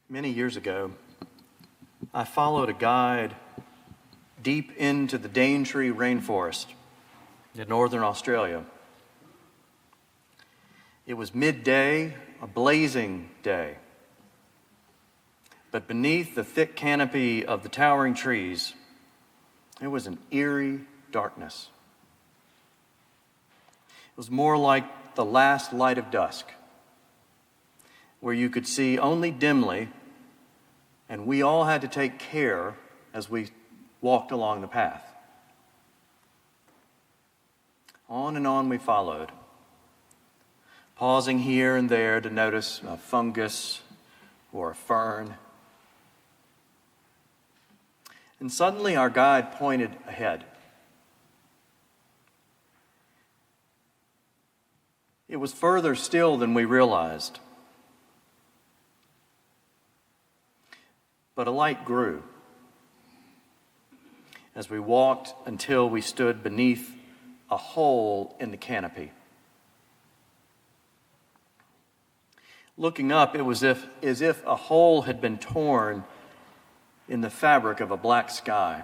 Many years ago, I followed a guide deep into the Daintree rainforest in northern Australia. It was midday, a blazing day. But beneath the thick canopy of the towering trees, there was an eerie darkness. It was more like the last light of dusk, where you could see only dimly, and we all had to take care as we walked along the path. On and on we followed, pausing here and there to notice a fungus or a fern. And suddenly our guide pointed ahead. It was further still than we realized. But a light grew as we walked until we stood beneath a hole in the canopy. Looking up, it was as if a hole had been torn in the fabric of a black sky,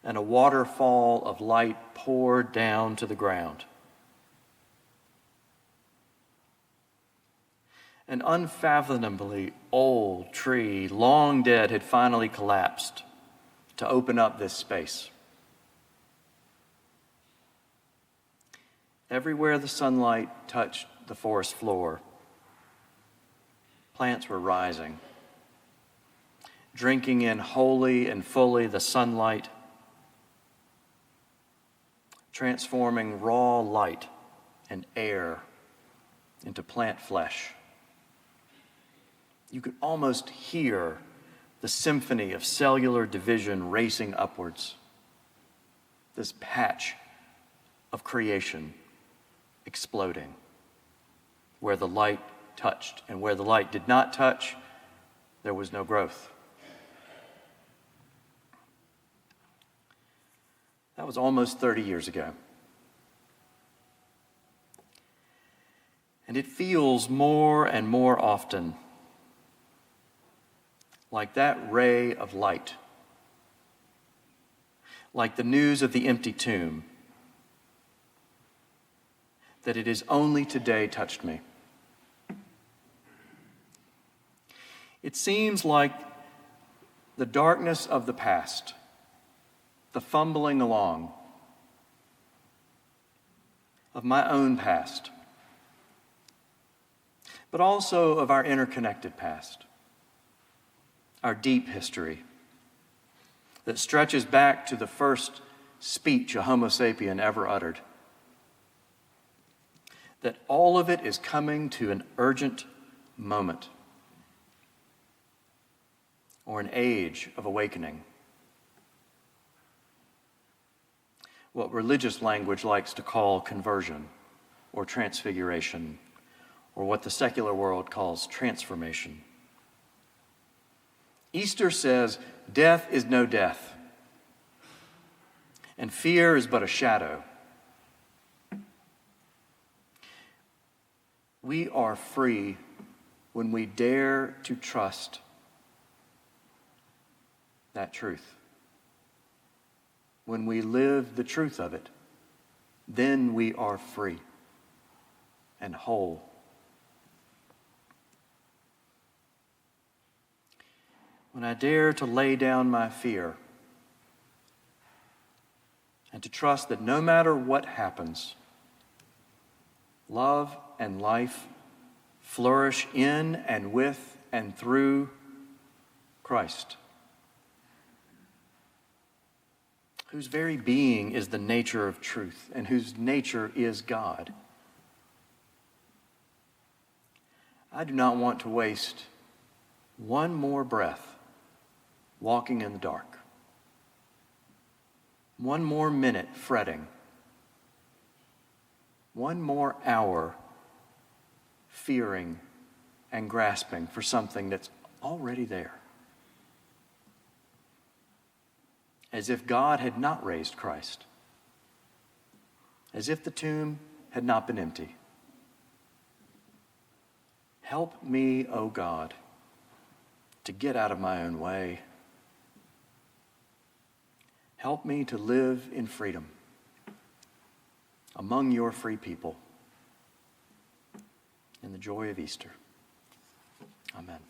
and a waterfall of light poured down to the ground. An unfathomably old tree, long dead, had finally collapsed to open up this space. Everywhere the sunlight touched the forest floor, plants were rising, drinking in wholly and fully the sunlight, transforming raw light and air into plant flesh. You could almost hear the symphony of cellular division racing upwards. This patch of creation exploding where the light touched, and where the light did not touch, there was no growth. That was almost 30 years ago. And it feels more and more often like that ray of light, like the news of the empty tomb, that it has only today touched me. It seems like the darkness of the past, the fumbling along of my own past, but also of our interconnected past, our deep history that stretches back to the first speech a Homo sapien ever uttered. That all of it is coming to an urgent moment, or an age of awakening. What religious language likes to call conversion, or transfiguration, or what the secular world calls transformation. Easter says death is no death, and fear is but a shadow. We are free when we dare to trust that truth. When we live the truth of it, then we are free and whole. When I dare to lay down my fear and to trust that no matter what happens, love and life flourish in and with and through Christ, whose very being is the nature of truth and whose nature is God. I do not want to waste one more breath walking in the dark, one more minute fretting, one more hour fearing and grasping for something that's already there. As if God had not raised Christ, as if the tomb had not been empty. Help me, O God, to get out of my own way. Help me to live in freedom among your free people in the joy of Easter. Amen.